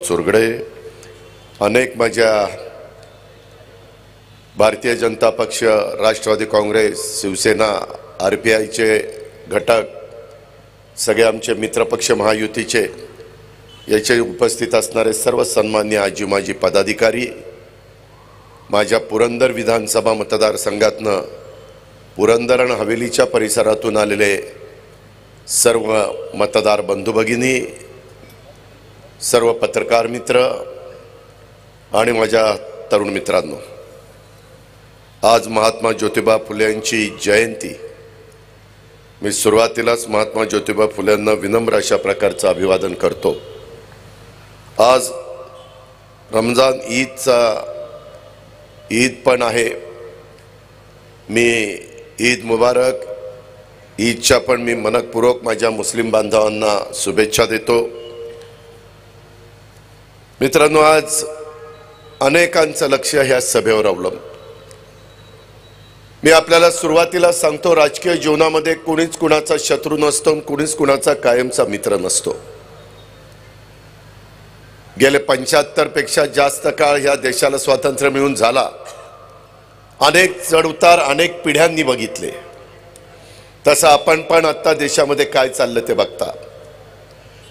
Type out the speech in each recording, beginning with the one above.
चुरगडे अनेक माझ्या भारतीय जनता पक्ष, राष्ट्रवादी काँग्रेस, शिवसेना, आरपीआयचे घटक, सगळे आमचे मित्रपक्ष महायुतीचे याचे उपस्थित असणारे सर्व सन्मान्य आजी माजी पदाधिकारी, माझ्या पुरंदर विधानसभा मतदारसंघातनं पुरंदर आणि हवेलीच्या परिसरातून आलेले सर्व मतदार बंधू भगिनी, सर्व पत्रकार मित्र आणि माझ्या तरुण मित्रांनो, आज महात्मा ज्योतिबा फुले यांची जयंती। मी सुरुवातीलाच महात्मा ज्योतिबा फुलेंना विनम्र अशा प्रकारचं अभिवादन करतो। आज रमजान ईद पण आहे। मी ईद मुबारक, ईदच्या पण मी मनपूर्वक माझ्या मुस्लिम बांधवांना शुभेच्छा देतो। मित्रांनो, आज अनेकांचं लक्ष ह्या सभेवर अवलंबून। मी आपल्याला सुरुवातीला सांगतो, राजकीय जीवनामध्ये कोणीच कुणाचा शत्रू नसतो, कोणीच कुणाचा कायमचा मित्र नसतो। गेले 75 पेक्षा जास्त काळ ह्या देशाला स्वातंत्र्य मिळून झाला। अनेक चढउतार अनेक पिढ्यांनी बघितले। तसं आपण पण आता देशामध्ये काय चाललं ते बघता।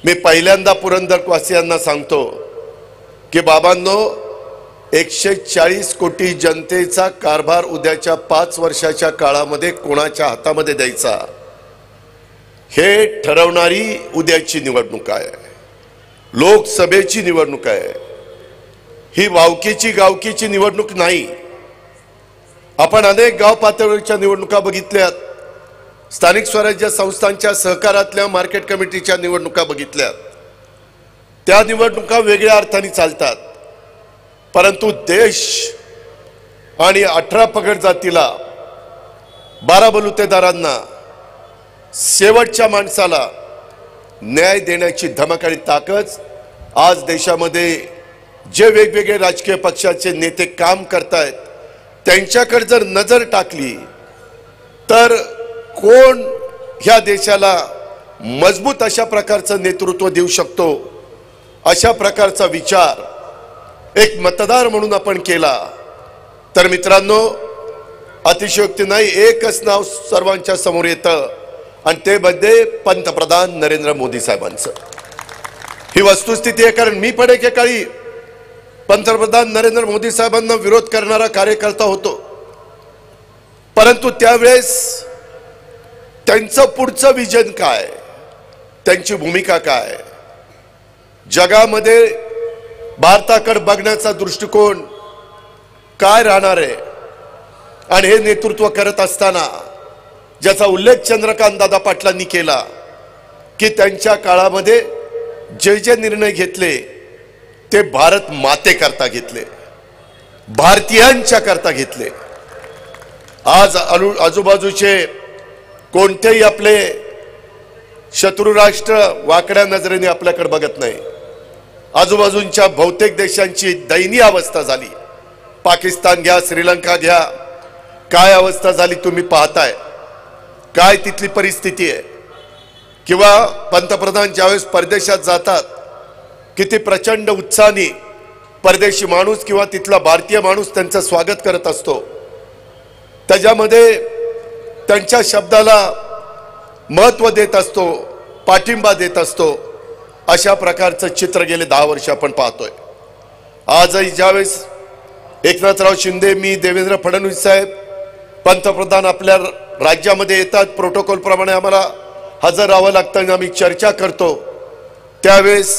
मी पहिल्यांदा पुरंदरवासियांना सांगतो की बाबांनो, 140 कोटी जनतेचा कारभार उद्याच्या 5 वर्षाच्या काळामध्ये कोणाच्या हातामध्ये द्यायचा हे ठरवणारी उद्याची निवडणूक आहे। लोकसभेची निवडणूक आहे ही, वावकीची गावकीची निवडणूक नाही। आपण अनेक गाव पातळीवरच्या निवडणुका बघितल्यात, स्थानिक स्वराज्य संस्थांच्या सहकारातल्या मार्केट कमिटीच्या निवडणुका बघितल्यात। त्या निवडणुका वेगळ्या अर्थाने चालतात, परंतु देश आणि 18 पगड जातीला, 12 बलुतेदारांना, शेवटच्या माणसाला न्याय देण्याची धमक आणि ताकद आज देशामध्ये जे वेगवेगळे राजकीय पक्षाचे नेते काम करतायत त्यांच्याकडे जर नजर टाकली तर कोण ह्या देशाला मजबूत अशा प्रकारचं नेतृत्व देऊ शकतो, अशा प्रकारचा विचार एक मतदार म्हणून आपण केला तर मित्रांनो, अतिशयोक्ती नाही, एकच नाव सर्वांच्या समोर येतं आणि ते म्हणजे पंतप्रधान नरेंद्र मोदी साहेबांचं। ही वस्तुस्थिती आहे, कारण मी पण एके काळी पंतप्रधान नरेंद्र मोदी साहेबांना विरोध करणारा कार्यकर्ता होतो, परंतु त्यावेळेस त्यांचं पुढचं विजन काय, त्यांची भूमिका काय, जगामध्ये भारताकडे बघण्याचा दृष्टिकोन काय राहणार आहे, आणि हे नेतृत्व करत असताना ज्याचा उल्लेख चंद्रकांत दादा पाटलांनी केला की त्यांच्या काळामध्ये जे जे निर्णय घेतले ते भारत माते करता घेतले, भारतीयांच्या करता घेतले। आज आजूबाजूचे कोणतेही आपले शत्रू राष्ट्र वाकड्या नजरेने आपल्याकडे बघत नाही। आजूबाजूच्या बहुतेक देशांची दयनीय अवस्था झाली। पाकिस्तान घ्या, श्रीलंका घ्या, काय अवस्था झाली तुम्ही पाहताय, काय तिथली परिस्थिती आहे। किंवा पंतप्रधान ज्यावेळेस परदेशात जातात, किती प्रचंड उत्साहाने परदेशी माणूस किंवा तिथला भारतीय माणूस त्यांचं स्वागत करत असतो, त्याच्यामध्ये त्यांच्या शब्दाला महत्त्व देत असतो, पाठिंबा देत असतो। अशा प्रकारचं चित्र गेले 10 वर्ष आपण पाहतोय। आजही ज्यावेळेस एकनाथराव शिंदे, मी, देवेंद्र फडणवीस साहेब पंतप्रधान आपल्या राज्यामध्ये येतात, प्रोटोकॉल प्रमाणे आम्हाला हजर राहावं लागतं आणि आम्ही चर्चा करतो, त्यावेळेस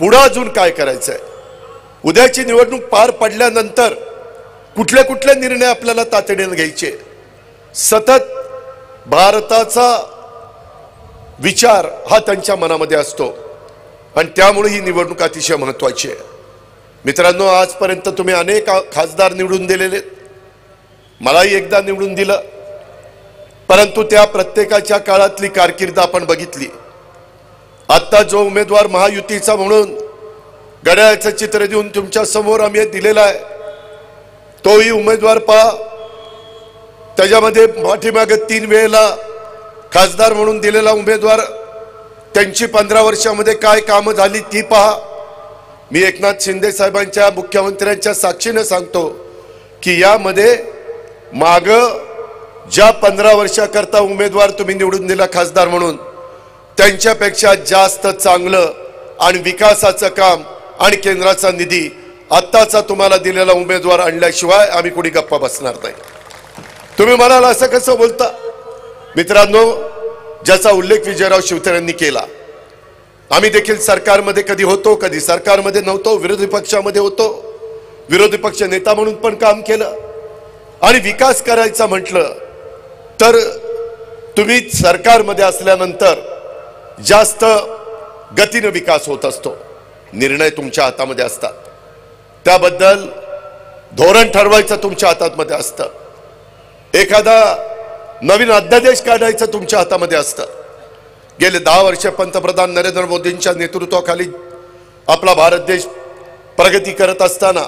पुढे अजून काय करायचंय, उद्याची निवडणूक पार पडल्यानंतर कुठले कुठले निर्णय आपल्याला तातडीने घ्यायचे, सतत भारताचा विचार हा त्यांच्या मनामध्ये असतो आणि त्यामुळे ही निवडणूक अतिशय महत्त्वाची आहे। मित्रांनो, आजपर्यंत तुम्ही अनेक खासदार निवडून दिलेले, मलाही एकदा निवडून दिलं, परंतु त्या प्रत्येकाच्या काळातली कारकीर्द आपण बघितली। आता जो उमेदवार महायुतीचा म्हणून घड्याळाचं चित्र देऊन तुमच्या समोर आम्ही दिलेला आहे, तोही उमेदवार पहा, त्याच्यामध्ये पाठीमागे 3 वेळेला खासदार म्हणून दिलेला उमेदवार त्यांची 15 वर्षामध्ये काय कामं झाली ती पहा। मी एकनाथ शिंदे साहेबांच्या मुख्यमंत्र्यांच्या साक्षीने सांगतो की यामध्ये माग ज्या 15 वर्षाकरता उमेदवार तुम्ही निवडून दिला खासदार म्हणून त्यांच्यापेक्षा जास्त चांगलं आणि विकासाचं काम आणि केंद्राचा निधी आत्ताचा तुम्हाला दिलेला उमेदवार आणल्याशिवाय आम्ही कोणी गप्पा बसणार नाही। तुम्ही म्हणाल असं कसं बोलता? मित्रांनो, ज्याचा उल्लेख विजयराव शिवतरेंनी केला, आम्ही देखील सरकारमध्ये कधी होतो, कधी सरकारमध्ये नव्हतो, विरोधी पक्षामध्ये होतो, विरोधी पक्ष नेता म्हणून पण काम केलं आणि विकास करायचा म्हटलं तर तुम्ही सरकारमध्ये असल्यानंतर जास्त गतीने विकास होत असतो। निर्णय तुमच्या हातामध्ये असतात, त्याबद्दल धोरण ठरवायचं तुमच्या हातामध्ये असतं, एखादा नवीन अध्यादेश काढायचं तुमच्या हातामध्ये असतं। गेले 10 वर्ष पंतप्रधान नरेंद्र मोदींच्या नेतृत्वाखाली आपला भारत देश प्रगती करत असताना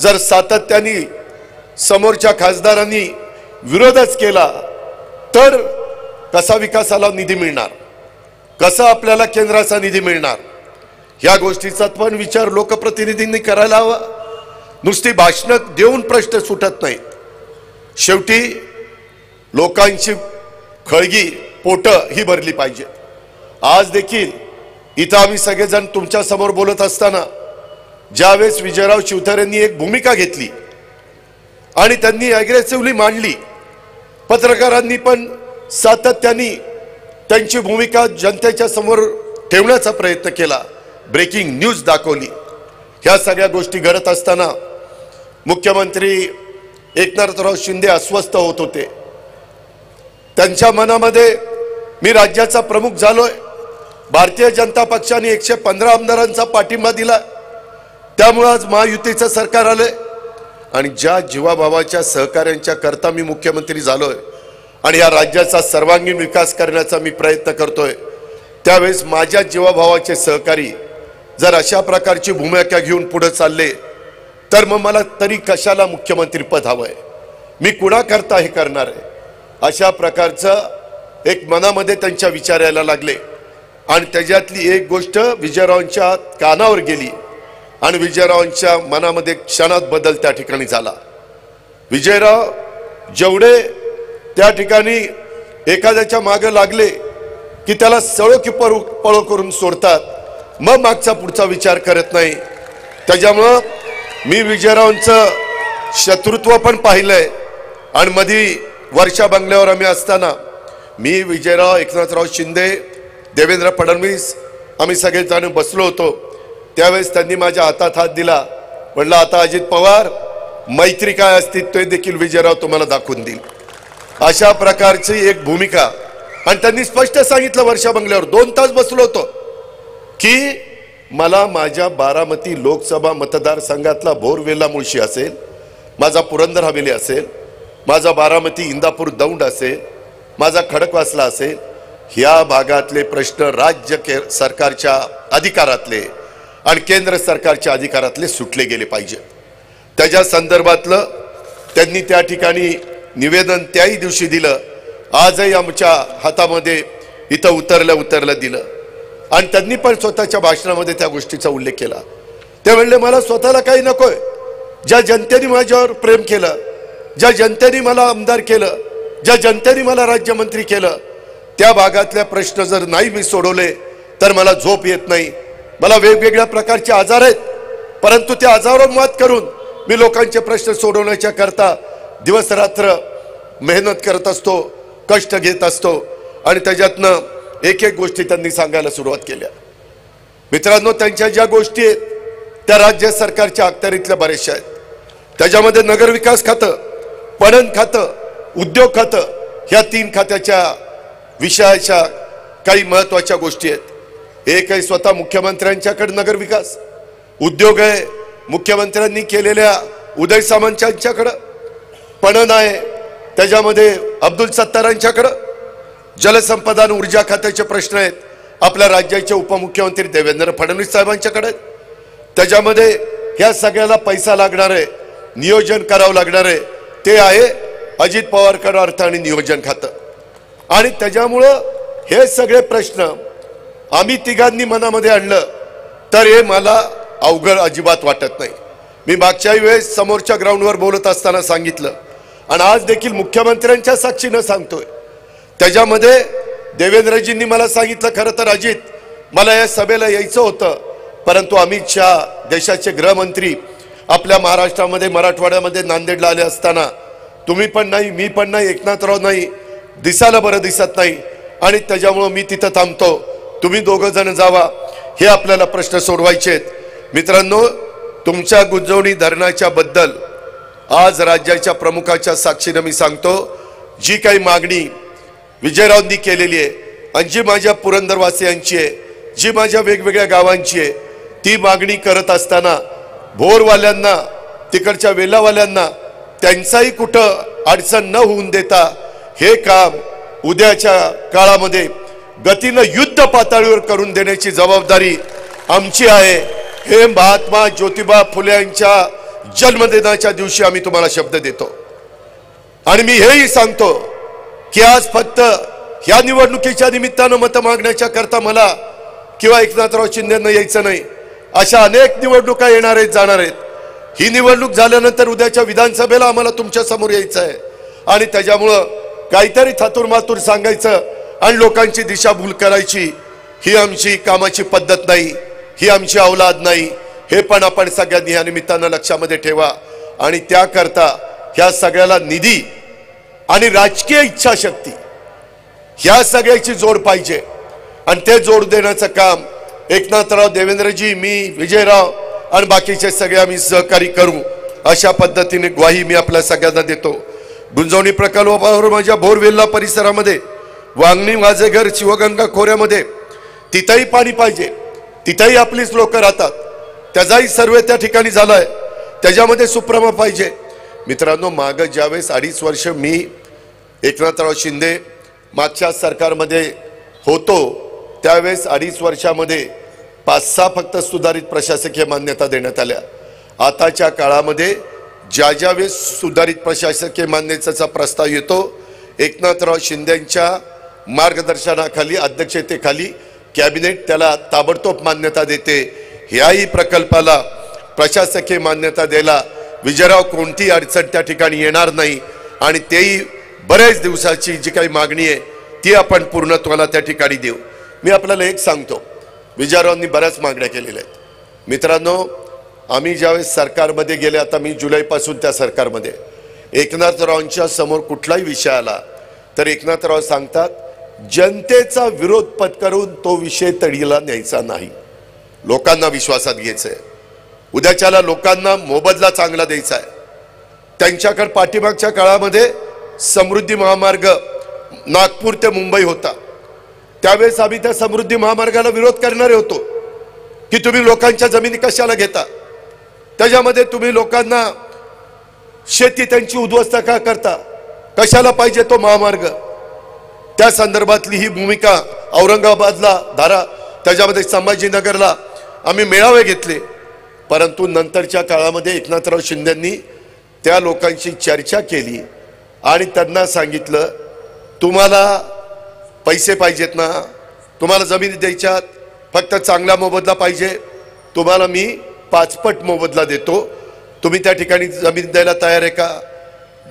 जर सातत्याने समोरच्या खासदारांनी विरोधच केला तर कसा विकासाला निधी मिळणार, कसा आपल्याला केंद्राचा निधी मिळणार? या गोष्टीचा पण विचार लोकप्रतिनिधींनी करायला हवा। नुसती भाषण देऊन प्रश्न सुटत नाहीत। शेवटी लोकांची खळगी पोट ही भरली पाहिजे। आज देखील इथं आम्ही सगळेजण तुमच्या समोर बोलत असताना ज्यावेळेस विजयराव शिवतरेंनी एक भूमिका घेतली आणि त्यांनी अग्रेसिव्हली मांडली, पत्रकारांनी पण सातत्याने त्यांची भूमिका जनतेच्या समोर ठेवण्याचा प्रयत्न केला, ब्रेकिंग न्यूज दाखवली। ह्या सगळ्या गोष्टी घडत असताना मुख्यमंत्री एकनाथराव शिंदे अस्वस्थ होत होते। त्यांच्या मनामध्ये मी राज्याचा प्रमुख झालोय, भारतीय जनता पक्षाने 115 आमदारांचा पाठिंबा दिला, त्यामुळे आज महायुतीचं सरकार आलंय आणि ज्या जीवाभावाच्या सहकार्यांच्या करता मी मुख्यमंत्री झालोय आणि या राज्याचा सर्वांगीण विकास करण्याचा मी प्रयत्न करतोय, त्यावेळेस माझ्या जीवाभावाचे सहकारी जर अशा प्रकारची भूमिका घेऊन पुढे चालले तर मग मला तरी कशाला मुख्यमंत्री पद हवंय, मी कुणा करता हे करणार आहे? अशा प्रकारचं एक मनामध्ये त्यांच्या विचार यायला लागले आणि त्याच्यातली एक गोष्ट विजयरावांच्या कानावर गेली आणि विजयरावांच्या मनामध्ये क्षणात बदल त्या ठिकाणी झाला। विजयराव जेवढे त्या ठिकाणी एखाद्याच्या मागे लागले की त्याला सळो की पळो करून सोडतात, मग मागचा पुढचा विचार करत नाही। त्याच्यामुळं मी विजयरावांचं शत्रुत्व पण पाहिलंय आणि मध्ये वर्षा बंगल्यावर आम्ही असताना मी, विजयराव, एकनाथराव शिंदे, देवेंद्र फडणवीस आम्ही सगळेजण बसलो होतो। त्यावेळेस त्यांनी माझ्या हातात हात दिला, म्हणलं आता अजित पवार मैत्री काय असते ते देखील विजयराव तुम्हाला दाखवून देईल। अशा प्रकारची एक भूमिका आणि त्यांनी स्पष्ट सांगितलं वर्षा बंगल्यावर 2 तास बसलो होतो की मला माझ्या बारामती लोकसभा मतदारसंघातला भोरवेला मुळशी असेल, माझा पुरंदर हवेली असेल, माझा बारामती इंदापूर दौंड असेल, माझा खडकवासला असेल, ह्या भागातले प्रश्न राज्य सरकारच्या अधिकारातले आणि केंद्र सरकारच्या अधिकारातले सुटले गेले पाहिजे। त्याच्या संदर्भातलं त्यांनी त्या ठिकाणी निवेदन त्याही दिवशी दिलं, आजही आमच्या हातामध्ये इथं उतरलं दिलं आणि त्यांनी पण स्वतःच्या भाषणामध्ये त्या गोष्टीचा उल्लेख केला। ते म्हणले मला स्वतःला काही नकोय, ज्या जनतेने माझ्यावर प्रेम केलं, ज्या जनतेने मला आमदार केलं, ज्या जनतेने मला राज्यमंत्री केलं, त्या भागातले प्रश्न जर नाही मी सोडवले तर मला झोप येत नाही। मला वेगवेगळ्या प्रकारचे आजार आहेत, परंतु त्या आजारावर मात करून मी लोकांचे प्रश्न सोडवण्याच्या करता दिवस रात्र मेहनत करत असतो, कष्ट घेत असतो आणि त्याच्यातनं एक एक गोष्टी त्यांनी सांगायला सुरुवात केल्या। मित्रांनो, त्यांच्या ज्या गोष्टी आहेत त्या राज्य सरकारच्या अखत्यारीतल्या बऱ्याचशा आहेत। त्याच्यामध्ये नगरविकास खातं, पणन खातं, उद्योग खातं, ह्या 3 खात्याच्या विषयाच्या काही महत्त्वाच्या गोष्टी आहेत। एक आहे स्वतः मुख्यमंत्र्यांच्याकडे नगरविकास, उद्योग आहे मुख्यमंत्र्यांनी केलेल्या उदय सामंत यांच्याकडे, पणन आहे त्याच्यामध्ये अब्दुल सत्तारांच्याकडे, जलसंपदा आणि ऊर्जा खात्याचे प्रश्न आहेत आपल्या राज्याचे उपमुख्यमंत्री देवेंद्र फडणवीस साहेबांच्याकडे, त्याच्यामध्ये ह्या सगळ्याला पैसा लागणार आहे, नियोजन करावं लागणार आहे, ते आहे अजित पवारकडे अर्थ आणि नियोजन खातं। आणि त्याच्यामुळं हे सगळे प्रश्न आम्ही तिघांनी मनामध्ये आणलं तर हे मला अवघड अजिबात वाटत नाही। मी मागच्याही वेळेस समोरच्या ग्राउंडवर बोलत असताना सांगितलं आणि आज देखील मुख्यमंत्र्यांच्या साक्षीनं सांगतोय। त्याच्यामध्ये देवेंद्रजींनी मला सांगितलं, खरं तर अजित मला या सभेला यायचं होतं, परंतु अमित शहा देशाचे गृहमंत्री आपल्या महाराष्ट्रामध्ये मराठवाड्यामध्ये नांदेडला आले असताना तुम्ही पण नाही, मी पण नाही, एकनाथराव नाही, दिसायला बरं दिसत नाही आणि त्याच्यामुळे मी तिथं थांबतो, तुम्ही दोघं जण जावा, हे आपल्याला प्रश्न सोडवायचे आहेत। मित्रांनो, तुमच्या गुंजवणी धरणाच्या बद्दल आज राज्याच्या प्रमुखाच्या साक्षीने मी सांगतो, जी काही मागणी विजयरावांनी केलेली आहे आणि जी माझ्या पुरंदरवासियांची आहे, जी माझ्या वेगवेगळ्या गावांची आहे, ती मागणी करत असताना भोरवाल्यांना, तिकडच्या वेलावाल्यांना त्यांचाही कुठं अडचण न होऊन देता हे काम उद्याच्या काळामध्ये गतीनं युद्ध पातळीवर करून देण्याची जबाबदारी आमची आहे। हे महात्मा ज्योतिबा फुले यांच्या जन्मदिनाच्या दिवशी आम्ही तुम्हाला शब्द देतो आणि मी हेही सांगतो की आज फक्त ह्या निवडणुकीच्या निमित्तानं मत मागण्याच्या करता मला किंवा एकनाथराव शिंदेंना यायचं नाही, अशा अनेक निवडणुका येणार आहेत, जाणार आहेत। ही निवडणूक झाल्यानंतर उद्याच्या विधानसभेला आम्हाला तुमच्या समोर यायचं आहे आणि त्याच्यामुळं काहीतरी थातूरमातूर सांगायचं आणि लोकांची दिशाभूल करायची ही आमची कामाची पद्धत नाही, ही आमची औलाद नाही, हे पण आपण सगळ्यांनी या निमित्तानं लक्षामध्ये ठेवा। आणि त्याकरता ह्या सगळ्याला निधी आणि राजकीय इच्छाशक्ती ह्या सगळ्याची जोड पाहिजे आणि ते जोड देण्याचं काम एकनाथराव, देवेंद्रजी, मी, विजयराव आणि बाकीचे सगळे आम्ही सहकारी करू, अशा पद्धतीने ग्वाही मी आपल्या सगळ्यांना देतो। गुंजवणी प्रकल्पावर माझ्या भोरवेल्ला परिसरामध्ये वांगणी, वाजेघर, शिवगंगा खोऱ्यामध्ये तिथंही पाणी पाहिजे, तिथंही आपलीच लोक राहतात, त्याचाही सर्वे त्या ठिकाणी झालाय, त्याच्यामध्ये सुप्रमा पाहिजे। मित्रांनो, मागं ज्यावेळेस 2.5 वर्ष मी एकनाथराव शिंदे मागच्या सरकारमध्ये होतो त्यावेळेस 2.5 वर्षामध्ये 5-6 फक्त सुधारित प्रशासकीय मान्यता देण्यात आल्या। आताच्या काळामध्ये ज्या वेळेस सुधारित प्रशासकीय मान्यतेचा प्रस्ताव येतो, एकनाथराव शिंदेंच्या मार्गदर्शनाखाली, अध्यक्षतेखाली कॅबिनेट त्याला ताबडतोब मान्यता देते। ह्याही प्रकल्पाला प्रशासकीय मान्यता द्यायला विजयराव कोणती अडचण त्या ठिकाणी येणार नाही आणि तेही बऱ्याच दिवसाची जी काही मागणी आहे ती आपण पूर्णत्वाला त्या ठिकाणी देऊ। मी आपल्याला एक सांगतो, विजयरावांनी बऱ्याच मागण्या केलेल्या आहेत। मित्रांनो, आम्ही ज्यावेळेस सरकारमध्ये गेले, आता मी जुलैपासून त्या सरकारमध्ये, एकनाथरावांच्या समोर कुठलाही विषय आला तर एकनाथराव सांगतात, जनतेचा विरोध पत्करून तो विषय तडीला न्यायचा नाही, लोकांना विश्वासात घ्यायचंय, उद्याच्याला लोकांना मोबदला चांगला द्यायचा आहे। त्यांच्याकडे पाठीमागच्या काळामध्ये समृद्धी महामार्ग नागपूर ते मुंबई होता, त्यावेळेस आम्ही त्या समृद्धी महामार्गाला विरोध करणारे होतो की तुम्ही लोकांच्या जमिनी कशाला घेता, त्याच्यामध्ये तुम्ही लोकांना शेती त्यांची उद्ध्वस्त का करता, कशाला पाहिजे तो महामार्ग। त्या संदर्भातली ही भूमिका औरंगाबादला धारा, त्याच्यामध्ये संभाजीनगरला आम्ही मेळावे घेतले, परंतु नंतरच्या काळामध्ये एकनाथराव शिंदेंनी त्या लोकांशी चर्चा केली आणि त्यांना सांगितलं, तुम्हाला पैसे पाहिजेत ना, तुम्हाला जमिनी द्यायच्यात, फक्त चांगला मोबदला पाहिजे, तुम्हाला मी 5 पट मोबदला देतो, तुम्ही त्या ठिकाणी जमीन द्यायला तयार आहे का?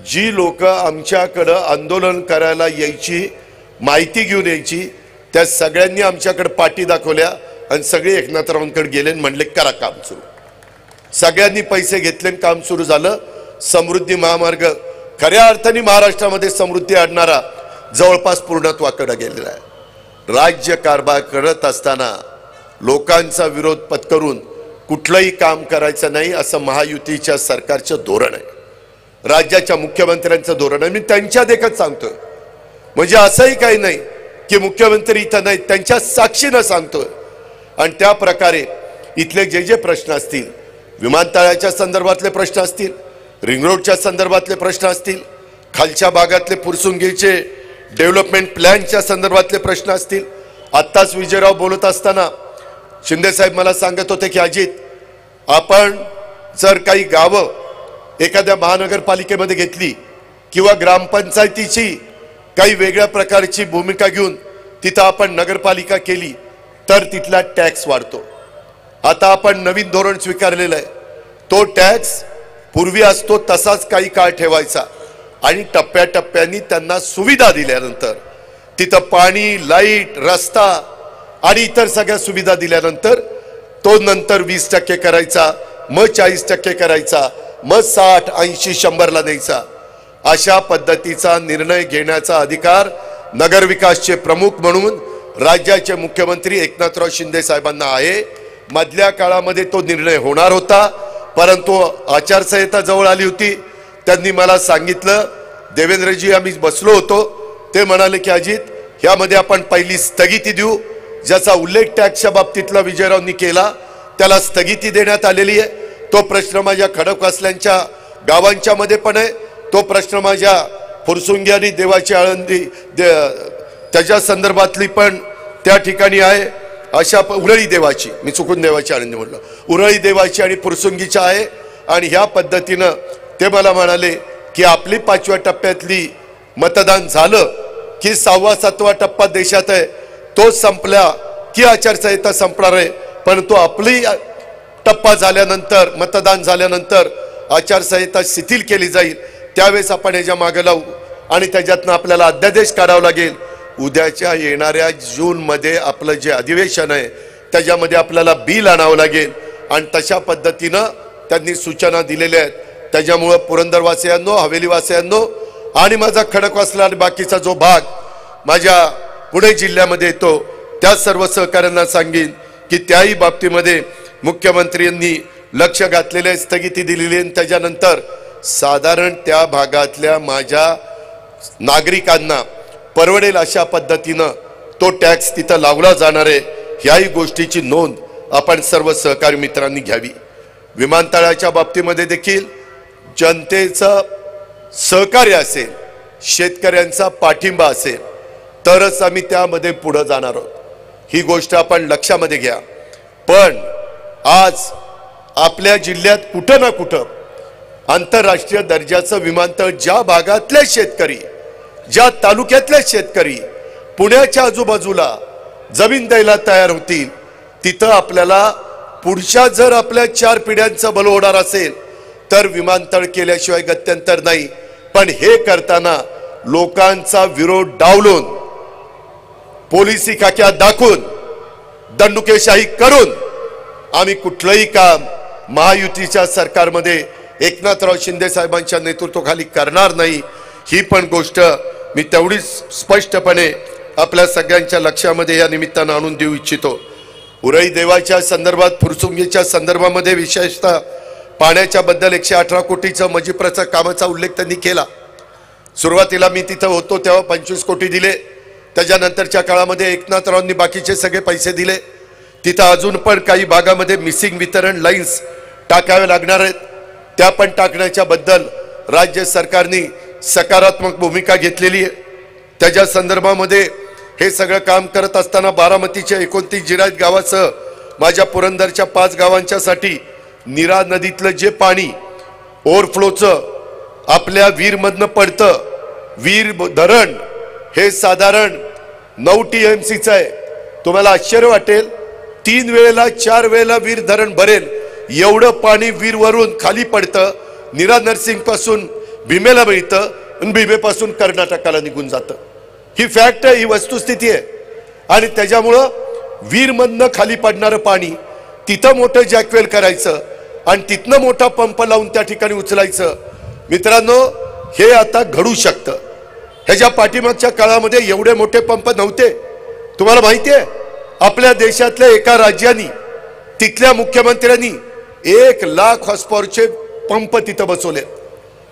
जी लोक आमच्याकडे आंदोलन करायला यायची, माहिती घेऊन यायची, त्या सगळ्यांनी आमच्याकडे पाठी दाखवल्या आणि सगळे एकनाथरावांकडे गेले आणि म्हणले करा काम सुरू। सगळ्यांनी पैसे घेतले, काम सुरू झालं। समृद्धी महामार्ग खऱ्या अर्थाने महाराष्ट्रामध्ये समृद्धी आणणारा जवळपास पूर्णत्वाकडे गेलेला आहे। राज्य कारभार करत असताना लोकांचा विरोध पत्करून कुठलंही काम करायचं नाही, असं महायुतीच्या सरकारचं धोरण आहे, राज्याच्या मुख्यमंत्र्यांचं धोरण आहे। मी त्यांच्या देखत सांगतोय, म्हणजे असंही काही नाही की मुख्यमंत्री इथं नाही, त्यांच्या साक्षीनं सांगतोय। आणि त्या प्रकारे इथले जे प्रश्न असतील, विमानतळाच्या संदर्भातले प्रश्न असतील, रिंग रोडच्या संदर्भातले प्रश्न असतील, खालच्या भागातले पुरसुंगीचे डेव्हलपमेंट प्लॅनच्या संदर्भातले प्रश्न असतील। आत्ताच विजयराव बोलत असताना शिंदे साहेब मला सांगत होते की अजित, आपण जर काही गावं एखाद्या महानगरपालिकेमध्ये घेतली किंवा ग्रामपंचायतीची काही वेगळ्या प्रकारची भूमिका घेऊन तिथं आपण नगरपालिका केली तर तिथला टॅक्स वाढतो, आता आपण नवीन धोरण स्वीकारलेलं आहे. तो टॅक्स पूर्वी असतो तसाच काही काळ ठेवायचा आणि टप्प्याटप्प्यांनी त्यांना सुविधा दिल्यानंतर तिथं पाणी, लाईट, रस्ता आणि इतर सगळ्या सुविधा दिल्यानंतर तो नंतर 20% करायचा, मग 40% करायचा, मग 60, 80, 100ला द्यायचा. अशा पद्धतीचा निर्णय घेण्याचा अधिकार नगरविकासचे प्रमुख म्हणून राज्याचे मुख्यमंत्री एकनाथराव शिंदे साहेबांना आहे. मधल्या काळामध्ये तो निर्णय होणार होता, परंतु आचारसंहिता जवळ आली होती. त्यांनी मला सांगितलं, देवेंद्रजी आम्ही बसलो होतो, ते म्हणाले की अजित, ह्यामध्ये आपण पहिली स्थगिती देऊ. ज्याचा उल्लेख टॅक्सच्या बाबतीतला विजयरावांनी केला त्याला स्थगिती देण्यात आलेली आहे. तो प्रश्न माझ्या खडकवासल्यांच्या गावांच्या मध्ये पण आहे. तो प्रश्न माझ्या फुरसुंगी आणि देवाची आळंदी त्याच्या संदर्भातली पण त्या ठिकाणी आहे. अशा उरळी देवाची, मी चुकून देवाची आळंदी म्हटलं, उरळी देवाची आणि फुरसुंगीच्या आहे. आणि ह्या पद्धतीनं ते मला म्हणाले की आपली 5व्या टप्प्यातली मतदान झालं की 6वा 7वा टप्पा देशात आहे, तो संपला की आचारसंहिता संपणार आहे. परंतु आपली टप्पा झाल्यानंतर, मतदान झाल्यानंतर आचारसंहिता शिथिल केली जाईल. त्यावेळेस आपण याच्या मागे लावू आणि त्याच्यातनं आपल्याला अध्यादेश काढावा लागेल. उद्याच्या येणाऱ्या जूनमध्ये आपलं जे अधिवेशन आहे त्याच्यामध्ये आपल्याला बिल आणावं लागेल आणि तशा पद्धतीनं त्यांनी सूचना दिलेल्या आहेत. त्याच्यामुळं पुरंदरवासियांनो, हवेलीवासियांनो आणि माझा खडकवासला आणि बाकीचा जो भाग माझ्या पुणे जिल्ह्यामध्ये येतो त्या सर्व सहकाऱ्यांना सांगेन की त्याही बाबतीमध्ये मुख्यमंत्र्यांनी लक्ष घातलेले, स्थगिती दिलेली आणि त्याच्यानंतर साधारण त्या भागातल्या माझ्या नागरिकांना परवडेल अशा पद्धतीनं तो टॅक्स तिथं लावला जाणार आहे. ह्याही गोष्टीची नोंद आपण सर्व सहकारी मित्रांनी घ्यावी. विमानतळाच्या बाबतीमध्ये देखील जनतेचं सहकार्य असेल, शेतकऱ्यांचा पाठिंबा असेल तरच आम्ही त्यामध्ये पुढे जाणार आहोत. ही गोष्ट आपण लक्षामध्ये घ्या. पण आज आपल्या जिल्ह्यात कुठं ना कुठं आंतरराष्ट्रीय दर्जाचं विमानतळ ज्या भागातले शेतकरी, ज्या तालुक्यातले शेतकरी पुण्याच्या आजूबाजूला जमीन द्यायला तयार होतील तिथं आपल्याला पुढच्या जर आपल्या 4 पिढ्यांचा बल होणार असेल तर विमानतळ केल्याशिवाय गत्यंतर नाही. पण हे करताना लोकांचा विरोध डावलून, पोलिसी खाक्या दाखवून, दंडुकेशाही करून आम्ही कुठलंही काम महायुतीच्या सरकारमध्ये एकनाथराव शिंदे साहेबांच्या नेतृत्वाखाली करणार नाही. ही पण गोष्ट मी तेवढीच स्पष्टपणे आपल्या सगळ्यांच्या लक्षामध्ये या निमित्तानं आणून देऊ इच्छितो. उरळी देवाच्या संदर्भात, फुरसुंगीच्या संदर्भामध्ये विशेषतः पाण्याच्या बद्दल 118 कोटीचं मजिप्रचा कामाचा उल्लेख त्यांनी केला. सुरुवातीला मी तिथं होतो तेव्हा 25 कोटी दिले. त्याच्यानंतरच्या काळामध्ये एकनाथरावांनी बाकीचे सगळे पैसे दिले. तिथं अजून पण काही भागामध्ये मिसिंग वितरण लाईन्स टाकावे लागणार आहेत. त्या पण टाकण्याच्या बद्दल राज्य सरकारने सकारात्मक भूमिका घेतलेली आहे. त्याच्या संदर्भामध्ये हे सगळं काम करत असताना बारामतीच्या 29 जिरायत गावासह माझ्या पुरंदरच्या 5 गावांच्यासाठी नीरा नदीतलं जे पाणी ओव्हरफ्लोचं आपल्या वीरमधनं पडतं, वीर धरण हे साधारण 9 TMCचं आहे. तुम्हाला आश्चर्य वाटेल, 3 वेळेला 4 वेळेला वीर धरण भरेल एवढं पाणी वीरवरून खाली पडतं. नीरा नर्सिंग पासून भीमेला मिळतं आणि भीमेपासून कर्नाटकाला निघून जातं. ही फॅक्ट आहे, ही वस्तुस्थिती आहे. आणि त्याच्यामुळं वीरमधनं खाली पडणारं पाणी तिथं मोठं जॅकवेल करायचं आणि तिथनं मोठा पंप लावून त्या ठिकाणी उचलायचं. मित्रांनो, हे आता घडू शकतं. ह्याच्या पाठीमागच्या काळामध्ये एवढे मोठे पंप नव्हते. तुम्हाला माहिती आहे, आपल्या देशातल्या एका राज्याने, तिथल्या मुख्यमंत्र्यांनी 1 लाख हॉर्सपॉवरचे पंप तिथं बसवले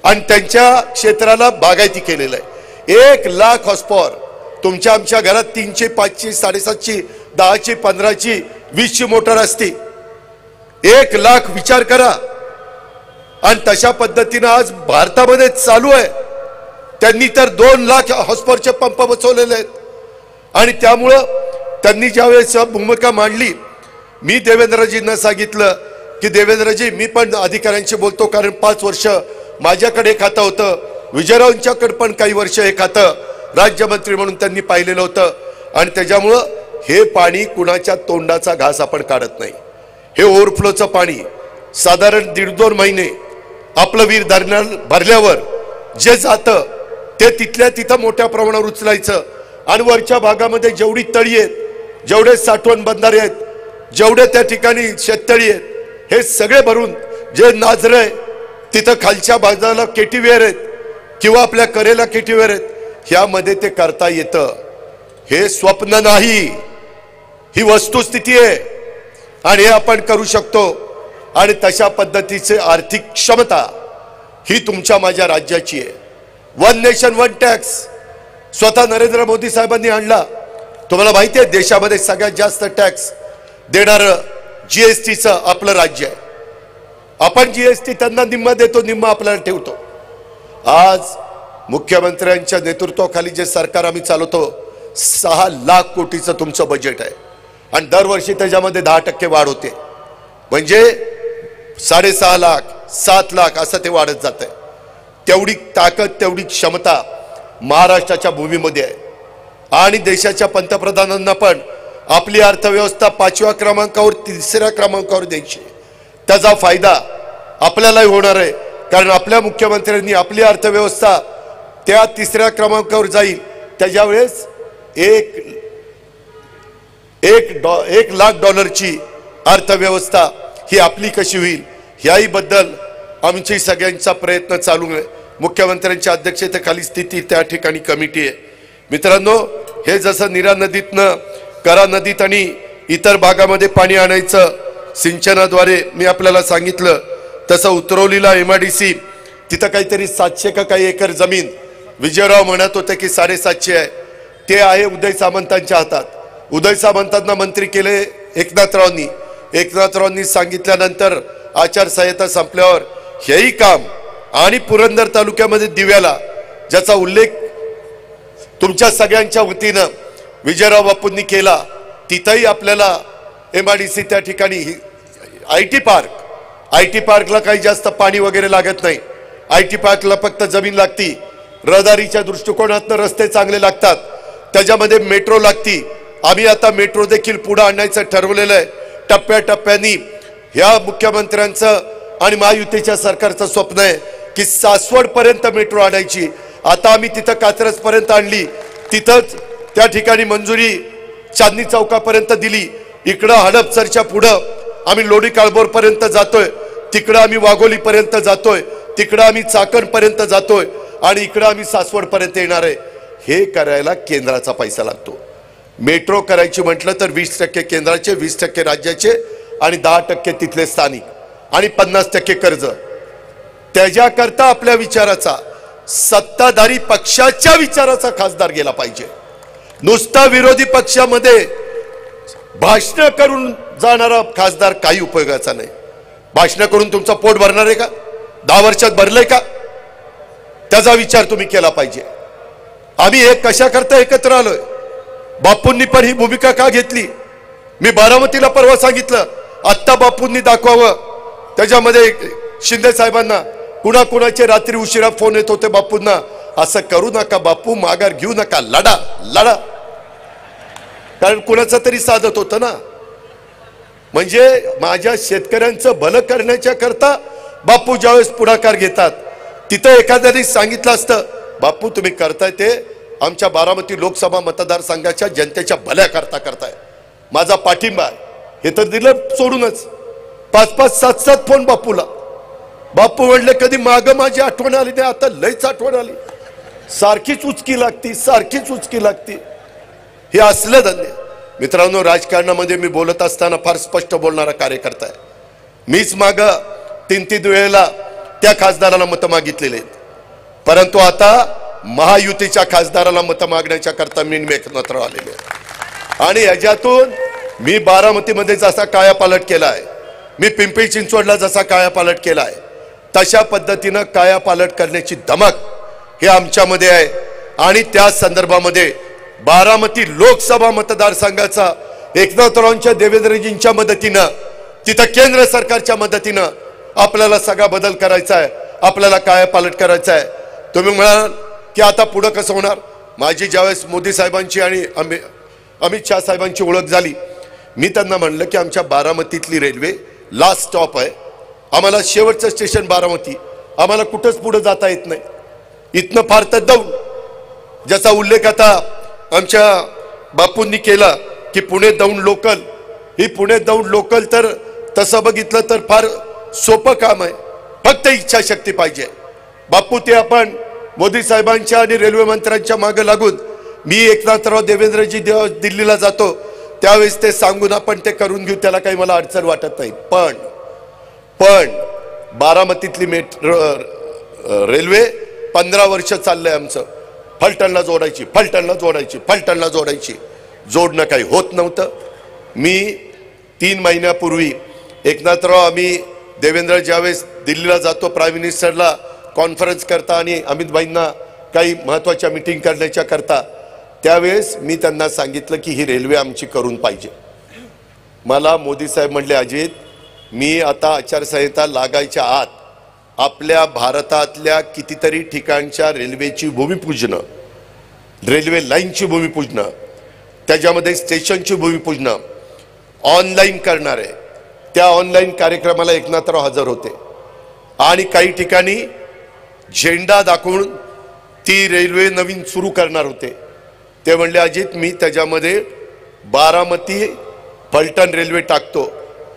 आणि त्यांच्या क्षेत्राला बागायती केलेलं आहे. 1 लाख हॉर्सपॉवर. तुमच्या आमच्या घरात 3ची, 5ची, 7.5ची, 10ची, 15ची, 20ची मोटर असते. 1 लाख विचार करा. आणि तशा पद्धतीनं आज भारतामध्ये चालू आहे. त्यांनी तर 2 लाख हॉर्सपॉवरचे पंप बसवलेले आहेत. आणि त्यामुळं त्यांनी ज्यावेळेस भूमिका मांडली, मी देवेंद्रजींना सांगितलं की देवेंद्रजी, मी पण अधिकाऱ्यांशी बोलतो, कारण 5 वर्ष माझ्याकडे खातं होतं, विजयरावांच्याकडे पण काही वर्ष हे खातं राज्यमंत्री म्हणून त्यांनी पाहिलेलं होतं. आणि त्याच्यामुळं हे पाणी कुणाच्या तोंडाचा घास आपण काढत नाही. हे ओव्हरफ्लोचं पाणी साधारण 1.5-2 महिने आपलं वीर धरणात भरल्यावर जे जातं ते तिथल्या तिथं मोठ्या प्रमाणावर उचलायचं आणि वरच्या भागामध्ये जेवढी तळी आहेत, जेवढे साठवण बंधारे आहेत, जेवढे त्या ठिकाणी शेततळी आहेत, हे सगळे भरून जे नाझरं आहे तिथं खालच्या बाजूला केटीवेअर आहेत किंवा आपल्या करेला केटीवेअर आहेत, ह्यामध्ये ते करता येतं. हे स्वप्न नाही, ही वस्तुस्थिती आहे आणि हे आपण करू शकतो. आणि तशा पद्धतीचे आर्थिक क्षमता ही तुमच्या माझ्या राज्याची आहे. 1 नेशन 1 टॅक्स स्वतः नरेंद्र मोदी साहेबांनी आणला. तुम्हाला माहिती आहे देशामध्ये सगळ्यात जास्त टॅक्स देणारं जीएसटीचं आपलं राज्य आहे. आपण जीएसटी त्यांना निम्मा देतो, निम्मा आपल्याला ठेवतो. आज मुख्यमंत्र्यांच्या नेतृत्वाखाली जे सरकार आम्ही चालवतो 6 लाख कोटीचं तुमचं बजेट आहे आणि दरवर्षी त्याच्यामध्ये 10% वाढ होते. म्हणजे 6.5 लाख 7 लाख असं ते वाढत जात आहे. तेवढी ताकद, तेवढी क्षमता महाराष्ट्राच्या भूमीमध्ये आहे. आणि देशाच्या पंतप्रधानांना पण आपली अर्थव्यवस्था 5व्या क्रमांकावर 3ऱ्या क्रमांकावर द्यायची. त्याचा फायदा आपल्यालाही होणार आहे, कारण आपल्या मुख्यमंत्र्यांनी आपली अर्थव्यवस्था त्या 3ऱ्या क्रमांकावर जाईल त्याच्या वेळेस $1 लाख अर्थव्यवस्था ही आपली कशी होईल ह्याही बद्दल आमची सगळ्यांचा प्रयत्न चालू आहे. मुख्यमंत्र्यांच्या अध्यक्षतेखाली स्थिती त्या ठिकाणी कमिटी आहे. मित्रांनो, हे जसं नीरा नदीतनं करा नदीत आणि इतर भागामध्ये पाणी आणायचं सिंचनाद्वारे मी आपल्याला सांगितलं, तसं उतरवलीला MIDC तिथं काहीतरी 700 का काही एकर जमीन विजयराव म्हणत होते की 750 आहे, ते आहे उदय सामंतांच्या हातात. उदय सामंतांना मंत्री केले एकनाथरावांनी सांगितल्यानंतर आचारसंहिता संपल्यावर हेही काम आणि पुरंदर तालुक्यामध्ये दिव्याला ज्याचा उल्लेख तुमच्या सगळ्यांच्या वतीनं विजयराव बापूंनी केला, तिथंही आपल्याला MIDC त्या ठिकाणी IT पार्कला काही जास्त पाणी वगैरे लागत नाही. IT पार्कला फक्त जमीन लागती. रहदारीच्या दृष्टिकोनातून रस्ते चांगले लागतात, त्याच्यामध्ये मेट्रो लागती. आम्ही आता मेट्रो देखील पुढे आणण्याचं ठरवलेलं आहे. टप्प्याटप्प्यानी ह्या मुख्यमंत्र्यांचं आणि महायुतीच्या सरकारचं स्वप्न आहे की सासवड पर्यंत मेट्रो आणायची. आता आम्ही तिथं कात्रज पर्यंत आणली, तिथंच त्या ठिकाणी मंजुरी चांदणी चौकापर्यंत दिली. इकडं हडपसरच्या पुढं आम्ही लोणी काळभोर पर्यंत जातोय, तिकडं आम्ही वाघोली पर्यंत जातोय, तिकडं आम्ही चाकण पर्यंत जातोय आणि इकडं आम्ही सासवड पर्यंत येणार आहे. हे करायला केंद्राचा पैसा लागतो. मेट्रो करायची म्हटलं तर 20% केंद्राचे, 20% राज्याचे आणि 10% तिथले स्थानिक आणि 50% कर्ज. त्याच्याकरता आपल्या विचाराचा, सत्ताधारी पक्षाच्या विचाराचा खासदार गेला पाहिजे. नुसता विरोधी पक्षामध्ये भाषण करून जाणारा खासदार काही उपयोगाचा नाही. भाषण करून तुमचं पोट भरणार आहे का? 10 वर्षात भरलंय का? त्याचा विचार तुम्ही केला पाहिजे. आम्ही हे कशा करता एकत्र आलोय? बापूंनी पण ही भूमिका का घेतली? मी बारामतीला परवा सांगितलं, आत्ता बापूंनी दाखवावं. त्याच्यामध्ये शिंदे साहेबांना कुणाकुणाचे रात्री उशिरा फोन येत होते बापूंना, असं करू नका बापू, माघार घेऊ नका, लढा. कारण कुणाचं तरी साधत होतं ना. म्हणजे माझ्या शेतकऱ्यांचं भलं करण्याच्या करता बापू ज्यावेळेस पुढाकार घेतात, तिथं एखाद्याने सांगितलं असतं बापू तुम्ही करताय ते आमच्या बारामती लोकसभा मतदारसंघाच्या जनतेच्या भल्या करताय, माझा पाठिंबा आहे, हे तर दिलं सोडूनच 5-5, 7-7 फोन बापूला. बापू म्हणले कधी माग माझी आठवण आली नाही, आता लयच आठवण आली. सारखीच उचकी लागती. हे असलं धन्य. मित्रांनो, राजकारणामध्ये मी बोलत असताना फार स्पष्ट बोलणारा कार्यकर्ता आहे. मीच माग 3-3 वेळेला त्या खासदाराला मतं मागितलेले आहेत, परंतु आता महायुतीच्या खासदाराला मतं मागण्याच्या करता मी एकत्र आलेले आहे. आणि याच्यातून मी बारामतीमध्ये जसा कायापालट केला आहे, मी पिंपरी चिंचवडला जसा कायापालट केला आहे, तशा पद्धतीनं कायापालट करण्याची धमक हे आमच्यामध्ये आहे. आणि त्या संदर्भामध्ये बारामती लोकसभा मतदारसंघाचा एकनाथरावांच्या देवेंद्रजींच्या मदतीनं, तिथं केंद्र सरकारच्या मदतीनं आपल्याला सगळा बदल करायचा आहे, आपल्याला कायापालट करायचा आहे. तुम्ही म्हणाल की आता पुढं कसं होणार? माझी ज्यावेळेस मोदी साहेबांची आणि अमित शाह साहेबांची ओळख झाली, मी त्यांना म्हणलं की आमच्या बारामतीतली रेल्वे लास्ट स्टॉप आहे, आम्हाला शेवटचं स्टेशन बारामती, आम्हाला कुठंच पुढे जाता येत नाही, इथनं फार तर दौंड, ज्याचा उल्लेख आता आमच्या बापूंनी केला की पुणे दौंड लोकल, ही पुणे दौंड लोकल तर तसं बघितलं तर फार सोपं काम आहे, फक्त इच्छाशक्ती पाहिजे बापू. ते आपण मोदी साहेबांच्या आणि रेल्वे मंत्र्यांच्या मागे लागून मी एकनाथराव देवेंद्रजी दिल्लीला जातो त्यावेळेस ते सांगून आपण ते करून घेऊ, त्याला काही मला अडचण वाटत नाही. पण बारामतीतली रेल्वे 15 वर्ष चाललंय आमचं, फलटणला जोडायची, जोडणं काही होत नव्हतं. मी 3 महिन्यापूर्वी एकनाथराव आम्ही देवेंद्र ज्यावेळेस दिल्लीला जातो प्राईम मिनिस्टरला कॉन्फरन्स करता आणि अमित भाईंना काही महत्त्वाच्या मीटिंग करण्याच्या करता, त्यावेळेस मी त्यांना सांगितलं की ही रेल्वे आमची करून पाहिजे. मला मोदी साहेब म्हटले, अजित मी आता आचारसंहिता लागायच्या आत आपल्या भारतातल्या कितीतरी ठिकाणच्या रेल्वेची भूमिपूजनं, रेल्वे लाईनची भूमिपूजनं, त्याच्यामध्ये स्टेशनची भूमिपूजनं ऑनलाईन करणार आहे. त्या ऑनलाईन कार्यक्रमाला एकनाथराव हजर होते आणि काही ठिकाणी झेंडा दाखवून ती रेल्वे नवीन सुरू करणार होते. ते म्हणले, अजित मी त्याच्यामध्ये बारामती फलटण रेल्वे टाकतो.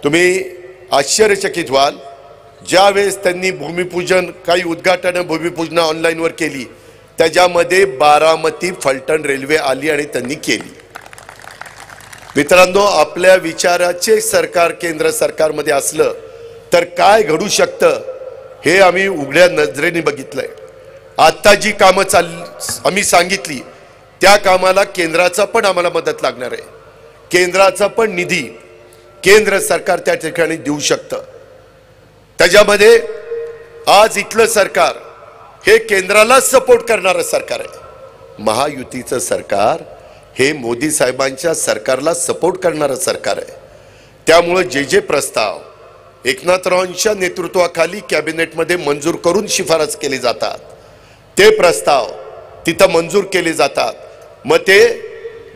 तुम्ही आश्चर्यचकित व्हाल, ज्यावेळेस त्यांनी भूमिपूजन काही उद्घाटन भूमिपूजन ऑनलाईनवर केली त्याच्यामध्ये बारामती फलटण रेल्वे आली आणि त्यांनी केली. मित्रांनो, आपल्या विचाराचे सरकार केंद्र सरकारमध्ये असलं तर काय घडू शकतं हे आम्ही उघड्या नजरेने बघितलंय. आता जी कामं आम्ही सांगितली त्या कामाला केंद्राचा पण आम्हाला मदत लागणार आहे. केंद्राचा पण निधी केंद्र सरकार त्या ठिकाणी देऊ शकतं. त्याच्यामध्ये आज इथलं सरकार हे केंद्राला सपोर्ट करणारं सरकार आहे. महायुतीचं सरकार हे मोदी साहेबांच्या सरकारला सपोर्ट करणारं सरकार आहे. त्यामुळे जे प्रस्ताव एकनाथरावांच्या नेतृत्वाखाली कॅबिनेटमध्ये मंजूर करून शिफारस केली जातात ते प्रस्ताव तिथं मंजूर केले जातात. मग ते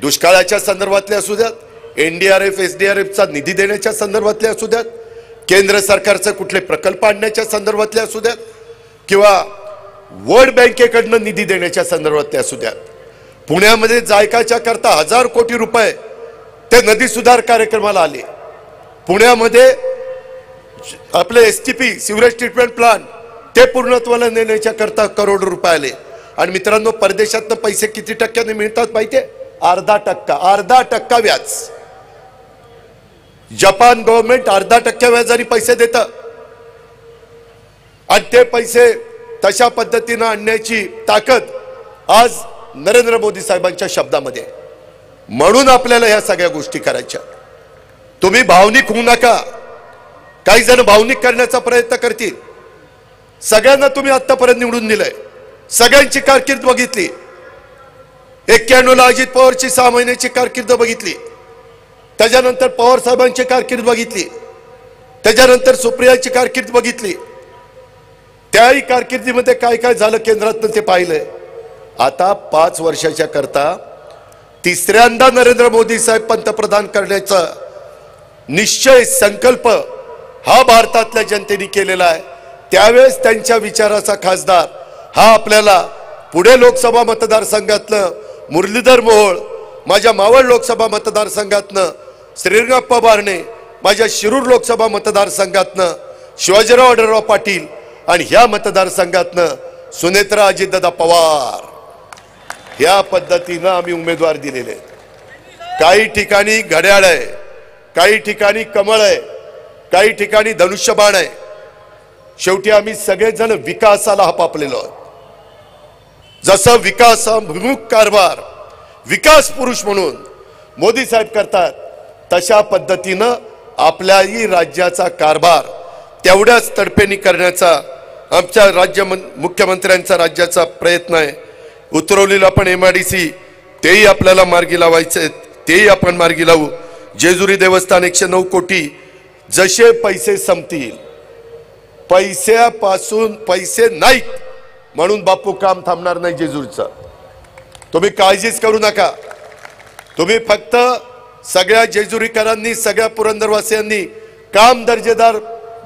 दुष्काळाच्या संदर्भातले असू द्यात, NDRF SDRFचा निधी देण्याच्या संदर्भातले असू द्यात, केंद्र सरकारचे कुठले प्रकल्प आणण्याच्या संदर्भातले असू द्यात, किंवा वर्ल्ड बँकेकडनं निधी देण्याच्या संदर्भातले असू द्यात. पुण्यामध्ये जायकाच्या करता 1000 कोटी रुपये ते नदी सुधार कार्यक्रमाला आले. पुण्यामध्ये आपले STP सिवरेज ट्रीटमेंट प्लांट ते पूर्णत्वाला नेण्याच्या करता करोड रुपये आले. आणि मित्रांनो, परदेशातनं पैसे किती टक्क्याने मिळतात माहितीये? 0.5% व्याज. जपान गव्हर्नमेंट 0.5% व्याजाने पैसे देतं आणि ते पैसे तशा पद्धतीनं आणण्याची ताकद आज नरेंद्र मोदी साहेबांच्या शब्दामध्ये. म्हणून आपल्याला ह्या सगळ्या गोष्टी करायच्या. तुम्ही भावनिक होऊ नका. काही जण भावनिक करण्याचा प्रयत्न करतील. सगळ्यांना तुम्ही आतापर्यंत निवडून दिलंय, सगळ्यांची कारकीर्द बघितली. 91 ला अजित पवारची 6 महिन्याची कारकीर्द बघितली, त्याच्यानंतर पवार साहेबांची कारकीर्द बघितली, त्याच्यानंतर सुप्रियाची कारकीर्द बघितली. त्याही कारकिर्दीमध्ये काय काय झालं केंद्रातनं ते पाहिलंय. आता 5 वर्षाच्या करता तिसऱ्यांदा नरेंद्र मोदी साहेब पंतप्रधान करण्याचा निश्चय संकल्प हा भारतातल्या जनतेने केलेला आहे. त्यावेळेस त्यांच्या विचाराचा खासदार हा आपल्याला पुणे लोकसभा मतदारसंघातलं मुरलीधर मोहोळ, माझ्या मावळ लोकसभा मतदारसंघातनं श्रीरंगप्पा बारणे, माझ्या शिरूर लोकसभा मतदारसंघातनं शिवाजीराव आढळराव पाटील आणि ह्या मतदारसंघातनं सुनेत्रा अजितदादा पवार, ह्या पद्धतीनं आम्ही उमेदवार दिलेले. काही ठिकाणी घड्याळ आहे, काही ठिकाणी कमळ आहे, काही ठिकाणी धनुष्यबाण आहे. शेवटी आम्ही सगळेजण विकासाला हपापलेलो आहोत. जसं विकासाभिमुख कारभार विकास पुरुष म्हणून मोदी साहेब करतात तशा पद्धतीनं आपल्याही राज्याचा कारभार तेवढ्याच तडफेने करण्याचा आमच्या मुख्यमंत्र्यांचा राज्याचा प्रयत्न आहे. उतरवलीला पण MIDC तेही आपल्याला मार्गी लावायचे, तेही आपण मार्गी लावू. जेजुरी देवस्थान 109 कोटी, जसे पैसे संपतील, पैशापासून पैसे नाहीत म्हणून बापू काम थांबणार नाही जेजुरीचं. तुम्ही काळजीच करू नका. तुम्ही फक्त सगळ्या जेजुरीकरांनी, सगळ्या पुरंदरवासियांनी काम दर्जेदार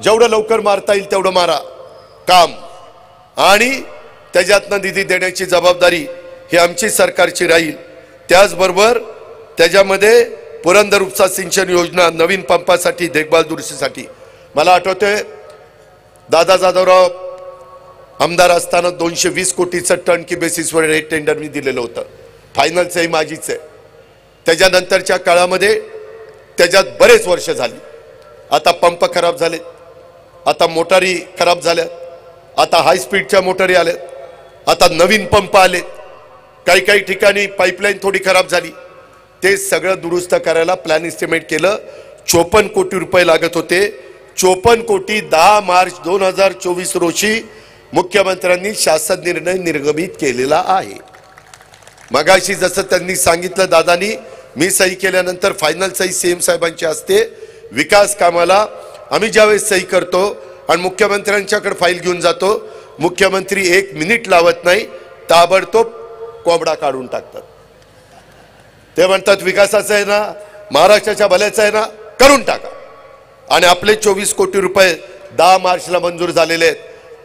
जेवढं लवकर मारता येईल तेवढं मारा काम, आणि त्याच्यातनं निधी देण्याची जबाबदारी ही आमची सरकारची राहील। त्याचबरोबर त्याच्यामध्ये पुरंदर उपसा सिंचन योजना, नवीन पंपासाठी, देखभाल दुरुस्तीसाठी, मला आठवतंय दादा जाधवराव आमदार असताना 220 कोटीचं टर्न की बेसिसवर हे टेंडर मी दिलेलं होतं, फायनलचंही माझीच आहे। त्याच्यानंतरच्या काळामध्ये त्याच्यात बरेच वर्ष झाली, आता पंप खराब झाले, आता मोटारी खराब झाल्यात, आता हाय स्पीडच्या मोटारी आल्यात, आता नवीन पंप आले, काही काही ठिकाणी पाईपलाईन थोडी खराब झाली, ते सगळं दुरुस्त करायला प्लॅन एस्टिमेट केलं, 54 कोटी रुपये लागत होते। 54 कोटी 10 मार्च 2024 रोजी मुख्यमंत्र्यांनी शासन निर्णय निर्गमित केलेला आहे। मगाशी जसं त्यांनी सांगितलं दादानी, मी सही केल्यानंतर फायनल सही सीएम साहेबांच्या हस्ते विकास कामाला आम्ही ज्यावेळेस सही करतो आणि मुख्यमंत्र्यांच्याकडे फाईल घेऊन जातो, मुख्यमंत्री 1 मिनिट लावत नाही, ताबडतोब कोबडा काढून टाकतात। ते म्हणतात विकासाचं आहे ना, महाराष्ट्राच्या भल्याचं आहे ना, करून टाका। आणि आपले 24 कोटी रुपये 10 मार्चला मंजूर झालेले आहेत,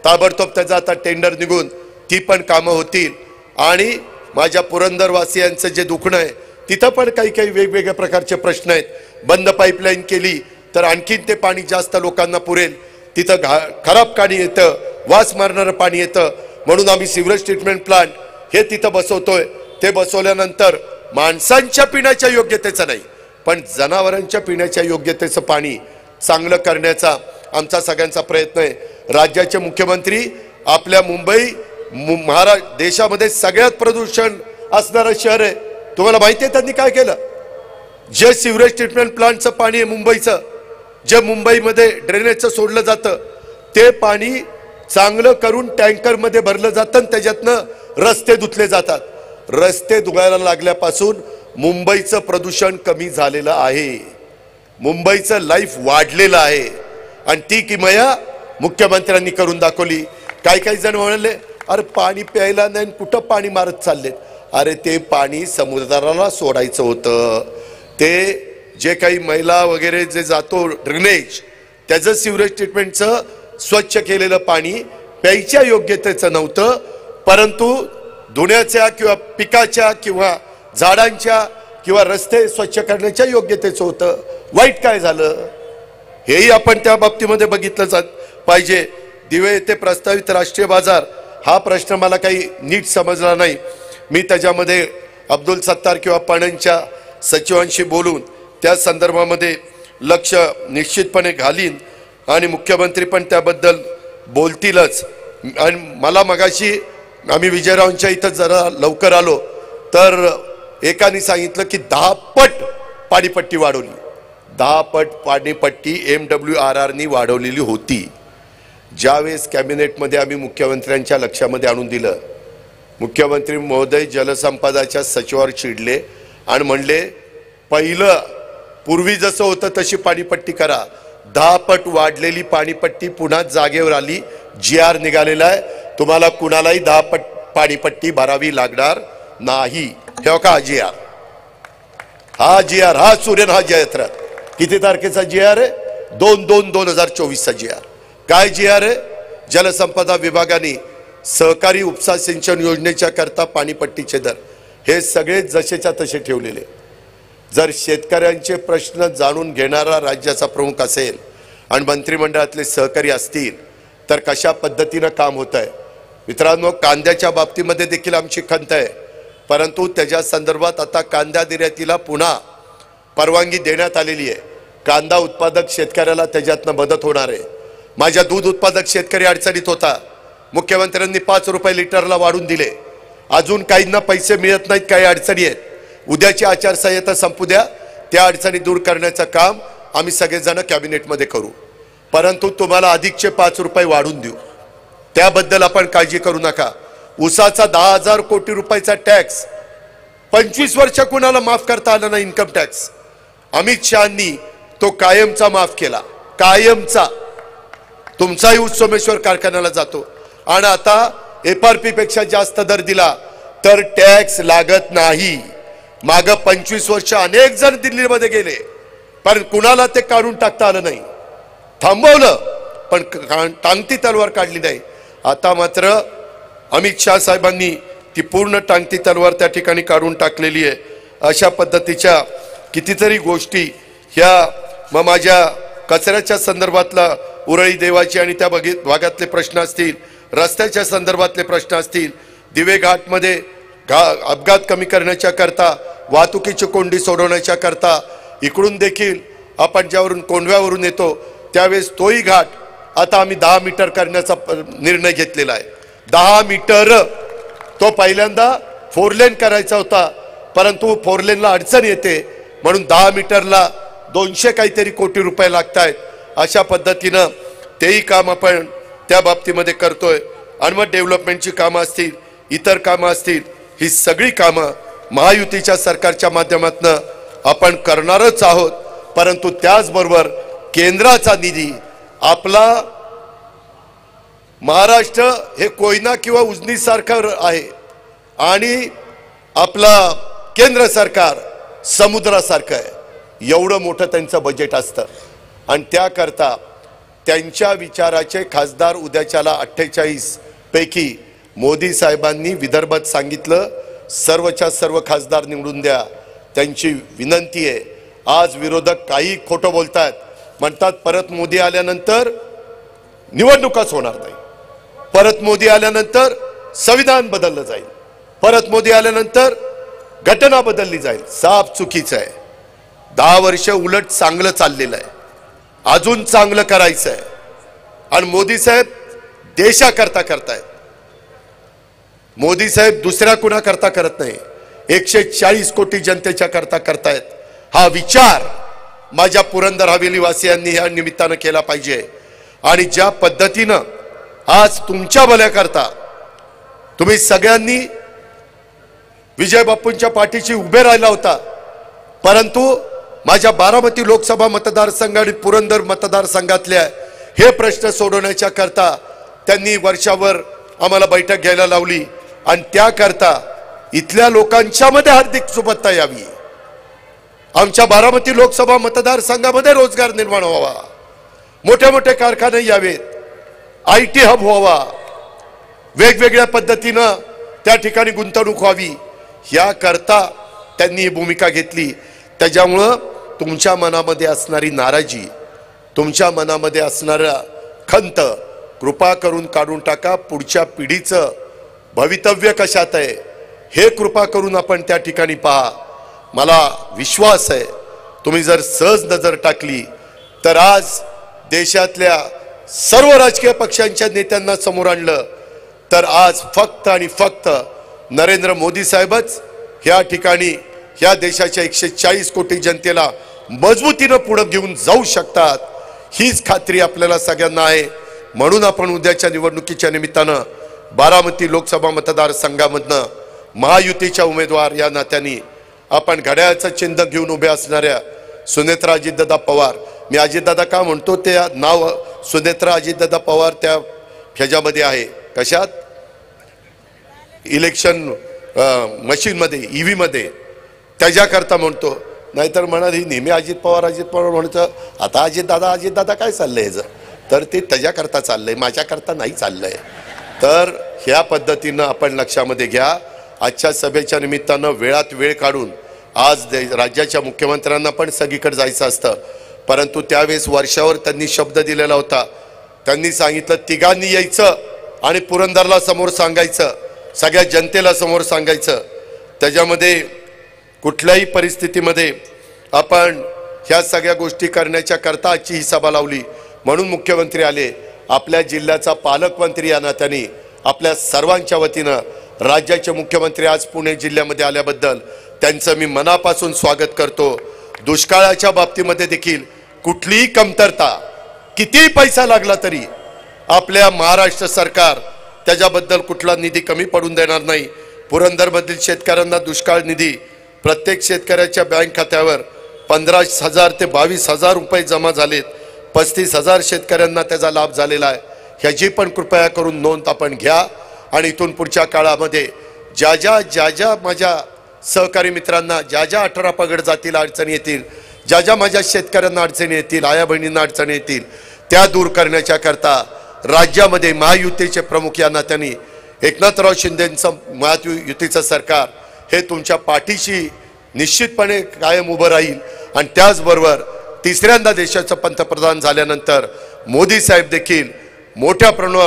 ताबडतोब त्याचा आता टेंडर निघून ती पण कामं होतील। आणि माझ्या पुरंदरवासियांचं जे दुखणं आहे तिथं पण काही काही वेगवेगळ्या प्रकारचे प्रश्न आहेत। बंद पाईपलाईन केली तर आणखीन ते पाणी जास्त लोकांना पुरेल, तिथं खराब पाणी येतं, वास मारणारं पाणी येतं, म्हणून आम्ही सिवरेज ट्रीटमेंट प्लांट हे तिथं बसवतोय। ते बसवल्यानंतर माणसांच्या पिण्याच्या योग्यतेचं नाही, पण जनावरांच्या पिण्याच्या योग्यतेचं पाणी चांगलं करण्याचा आमचा सगळ्यांचा प्रयत्न आहे। राज्याचे मुख्यमंत्री आपल्या मुंबई महाराष्ट्र देशामध्ये सगळ्यात प्रदूषण असणारं शहर आहे, तुम्हाला माहिती आहे त्यांनी काय केलं? जे सिवरेज ट्रीटमेंट प्लांटचं पाणी आहे मुंबईचं, जे मुंबईमध्ये ड्रेनेजचं सोडलं जातं, ते पाणी चांगलं करून टँकरमध्ये भरलं जातं आणि त्याच्यातनं रस्ते धुतले जातात। रस्ते धुवायला लागल्यापासून मुंबईचं प्रदूषण कमी झालेलं आहे, मुंबईचं लाईफ वाढलेलं आहे, आणि ती किमया मुख्यमंत्र्यांनी करून दाखवली। काही काही जण म्हणाले अरे पाणी प्यायला नाही, कुठं पाणी मारत चाललेत। अरे ते पाणी समुद्राला सोडायचं होतं, ते जे काही मैला वगैरे जे जातो ड्रेनेज, त्याचं सिवरेज ट्रीटमेंटचं स्वच्छ केलेलं पाणी प्यायच्या योग्यतेचं नव्हतं, परंतु धुण्याच्या किंवा पिकाच्या किंवा झाडांच्या किंवा रस्ते स्वच्छ करण्याच्या योग्यतेचं होतं। वाईट काय झालं हेही आपण त्या बाबतीमध्ये बघितलं पाहिजे। दिवे येथे प्रस्तावित राष्ट्रीय बाजार हा प्रश्न मला काही नीट समजला नाही, मी त्याच्यामध्ये अब्दुल सत्तार किंवा पणनच्या सचिवांशी बोलून त्या संदर्भामध्ये लक्ष निश्चितपणे घालीन आणि मुख्यमंत्री पण त्याबद्दल बोलतीलच। आणि मला मगाशी आम्ही विजयरावांच्या इथं जरा लवकर आलो तर एकाने सांगितलं की 10 पट पाणीपट्टी वाढवली, 10 पट पाणीपट्टी MWRRनी वाढवलेली होती। ज्यावेळेस कॅबिनेटमध्ये आम्ही मुख्यमंत्र्यांच्या लक्षामध्ये आणून दिलं, मुख्यमंत्री महोदय जलसंपदाच्या सचिवावर चिडले आणि म्हणले पहिलं पूर्वी जसं होतं तशी पाणीपट्टी करा। 10 पट वाढलेली पाणीपट्टी पुन्हा जागेवर आली, GR निघालेला आहे, तुम्हाला कुणालाही 10 पट पाणीपट्टी भरावी लागणार नाही। हे का GR, हा GR, हा सूर्यन हा जयत्रथ किती तारखेचा GR आहे? 2/2/2024चा GR। काय GR आहे? जलसंपदा विभागाने सहकारी उपसा सिंचन योजनेच्या करता पाणीपट्टीचे दर हे सगळे जसेच्या तसे ठेवलेले। जर शेतकऱ्यांचे प्रश्न जाणून घेणारा राज्याचा प्रमुख असेल आणि मंत्रिमंडळातले सहकारी असतील तर कशा पद्धतीने काम होत आहे। मित्रांनो, कांद्याच्या बाबतीमध्ये देखील आमची खंत आहे, परंतु त्याच्या संदर्भात आता कांदा निर्यातीला पुन्हा परवानगी देण्यात आलेली आहे। कांदा उत्पादक शेतकऱ्याला त्याच्यातनं मदत होणार आहे। माझ्या दूध उत्पादक शेतकरी अडचणीत होता, मुख्यमंत्र्यांनी 5 रुपये लिटरला वाढून दिले, अजून काहींना पैसे मिळत नाहीत, काही अडचणी आहेत। उद्याची आचारसंहिता संपू द्या, त्या अडचणी दूर करण्याचं काम आम्ही सगळेजण कॅबिनेटमध्ये करू, परंतु तुम्हाला अधिकचे 5 रुपये वाढून देऊ, त्याबद्दल आपण काळजी करू नका। उसाचा 10,000 कोटी रुपयाचा टॅक्स 25 वर्ष कुणाला माफ करता आला नाही, इन्कम टॅक्स अमित शहांनी तो कायमचा माफ केला, कायमचा। तुमचाही ऊस सोमेश्वर कारखान्याला जातो आणि आता FRP पेक्षा जास्त दर दिला तर टॅक्स लागत नाही। माग 25 वर्ष अनेक जण दिल्लीमध्ये गेले, पण कुणाला ते काढून टाकता आलं नाही. थांबवलं पण टांगती तलवार काढली नाही. आता मात्र अमित शाह साहेबांनी ती पूर्ण टांगती तलवार त्या ठिकाणी काढून टाकलेली आहे. अशा पद्धतीच्या कितीतरी गोष्टी ह्या माझ्या कचऱ्याच्या संदर्भातला उरळी देवाची आणि त्या भागातले प्रश्न असतील, रस्त्याच्या संदर्भातले प्रश्न असतील, दिवे घाटमध्ये अपघात कमी करण्याच्या करता, वाहतुकीची कोंडी सोडवण्याच्या करता, इकडून देखील आपण ज्यावरून कोंडव्यावरून येतो त्यावेळेस तोही घाट आता आम्ही 10 मीटर करण्याचा निर्णय घेतलेला आहे. 10 मीटर तो पहिल्यांदा 4 लेन करायचा होता, परंतु 4 लेनला अडचण येते म्हणून 10 मीटरला 200 काहीतरी कोटी रुपये लागतायत. अशा पद्धतीनं तेही काम आपण त्या बाबतीमध्ये करतोय. आणि मग डेव्हलपमेंटची कामं असतील, इतर कामं असतील, ही सगळी कामं महायुतीच्या सरकारच्या माध्यमातून आपण करणारच आहोत. परंतु त्याचबरोबर केंद्राचा निधी, आपला महाराष्ट्र हे कोयना किंवा उजनी सारखं आहे आणि आपला केंद्र सरकार समुद्रासारखं आहे. एवढं मोठं त्यांचं बजेट असतं आणि त्याकरता त्यांच्या विचाराचे खासदार उद्याच्याला 48 पैकी मोदी साहेबांनी विदर्भात सांगितलं सर्वच्या सर्व खासदार निवडून द्या. त्यांची विनंती आहे. आज विरोधक काही खोटं बोलतात, म्हणतात परत मोदी आल्यानंतर निवडणुकाच होणार नाही, परत मोदी आल्यानंतर संविधान बदललं जाईल, परत मोदी आल्यानंतर घटना बदलली जाईल. साफ चुकीचं आहे. 10 वर्ष उलट चांगलं चाललेलं आहे, अजून चांगलं करायचं आहे. आणि मोदी साहेब देशाकरता करतायत. मोदी साहेब दुसऱ्या कुणाकरता करत नाही, 140 कोटी जनतेच्या करता करतायत. हा विचार माझ्या पुरंदर हवेली वासियांनी ह्या निमित्तानं केला पाहिजे. आणि ज्या पद्धतीनं आज तुमच्या भल्याकरता तुम्ही सगळ्यांनी विजय बापूंच्या पाठीशी उभे राहिला होता, परंतु माझ्या बारामती लोकसभा मतदारसंघ आणि पुरंदर मतदारसंघातल्या हे प्रश्न सोडवण्याच्या करता त्यांनी वर्षावर आम्हाला बैठक घ्यायला लावली. आणि त्याकरता इथल्या लोकांच्या मध्ये हार्दिक सुबत्ता यावी, आमच्या बारामती लोकसभा मतदारसंघामध्ये रोजगार निर्माण व्हावा, मोठे मोठे कारखाने यावेत, IT हब व्हावा, वेगवेगळ्या पद्धतीनं त्या ठिकाणी गुंतवणूक व्हावी, याकरता त्यांनी ही भूमिका घेतली. त्याच्यामुळं तुमच्या मनामध्ये असणारी नाराजी, तुमच्या मनामध्ये असणारा खंत कृपा करून काढून टाका. पुढच्या पिढीचं भवितव्य कशात आहे हे कृपा करून आपण त्या ठिकाणी पहा. मला विश्वास आहे तुम्ही जर सहज नजर टाकली तर आज देशातल्या सर्व राजकीय पक्षांच्या नेत्यांना समोर आणलं तर आज फक्त आणि फक्त नरेंद्र मोदी साहेबच ह्या ठिकाणी ह्या देशाच्या 140 कोटी जनतेला मजबूतीनं पुढे घेऊन जाऊ शकतात. हीच खात्री आपल्याला सगळ्यांना आहे. म्हणून आपण उद्याच्या निवडणुकीच्या निमित्तानं बारामती लोकसभा मतदारसंघामधनं महायुतीच्या उमेदवार या नात्याने आपण घड्याळाचं चिन्ह घेऊन उभे असणाऱ्या सुनेत्रा अजितदादा पवार, मी अजितदादा का म्हणतो ते नाव सुनेत्रा अजितदादा पवार त्या ह्याच्यामध्ये आहे, कशात इलेक्शन मशीनमध्ये EV मध्ये, त्याच्याकरता म्हणतो. नाहीतर म्हणाल ही नेहमी अजित पवार म्हणतं. आता अजितदादा काय चाललंय ह्याचं, तर ते त्याच्याकरता चाललंय, माझ्याकरता नाही चाललंय. तर ह्या पद्धतीनं आपण लक्षामध्ये घ्या. आजच्या सभेच्या निमित्तानं वेळात वेळ काढून आज राज्याच्या मुख्यमंत्र्यांना पण सगळीकडे जायचं असतं, परंतु त्यावेळेस वर्षावर त्यांनी शब्द दिलेला होता. त्यांनी सांगितलं तिघांनी यायचं आणि पुरंदरला समोर सांगायचं, सगळ्या जनतेला समोर सांगायचं. त्याच्यामध्ये कुठल्याही परिस्थितीमध्ये आपण ह्या सगळ्या गोष्टी करण्याच्या करता आजची ही सभा लावली. म्हणून मुख्यमंत्री आले. आपल्या जिल्ह्याचा पालकमंत्री या नात्याने आपल्या सर्वांच्या वतीनं राज्याचे मुख्यमंत्री आज पुणे जिल्ह्यामध्ये आल्याबद्दल त्यांचं मी मनापासून स्वागत करतो. दुष्काळाच्या बाबतीमध्ये देखील कुठलीही कमतरता, कितीही पैसा लागला तरी आपल्या महाराष्ट्र सरकार त्याच्याबद्दल कुठला निधी कमी पडून देणार नाही. पुरंदरमधील शेतकऱ्यांना दुष्काळ निधी प्रत्येक शेतकऱ्याच्या बँक खात्यावर 15,000 ते 22,000 रुपये जमा झालेत. 35,000 शेतकऱ्यांना त्याचा लाभ झालेला आहे. ह्याची पण कृपया करून नोंद आपण घ्या. आणि इथून पुढच्या काळामध्ये ज्या ज्या माझ्या सहकारी मित्रांना ज्या ज्या 18 पगड जातील अडचणी येतील, ज्या ज्या माझ्या शेतकऱ्यांना अडचणी येतील, आया बहिणींना अडचणी येतील, त्या दूर करण्याच्या करता राज्यामध्ये महायुतीचे प्रमुख या नात्याने एकनाथराव शिंदेंचं महायुतीचं सरकार हे तुमच्या पाठीशी निश्चितपणे कायम उभं राहील। आणि त्याचबरोबर तिसऱ्यांदा देशाचं पंतप्रधान झाल्यानंतर मोदी साहेब देखील मोठ्या प्रमाणावर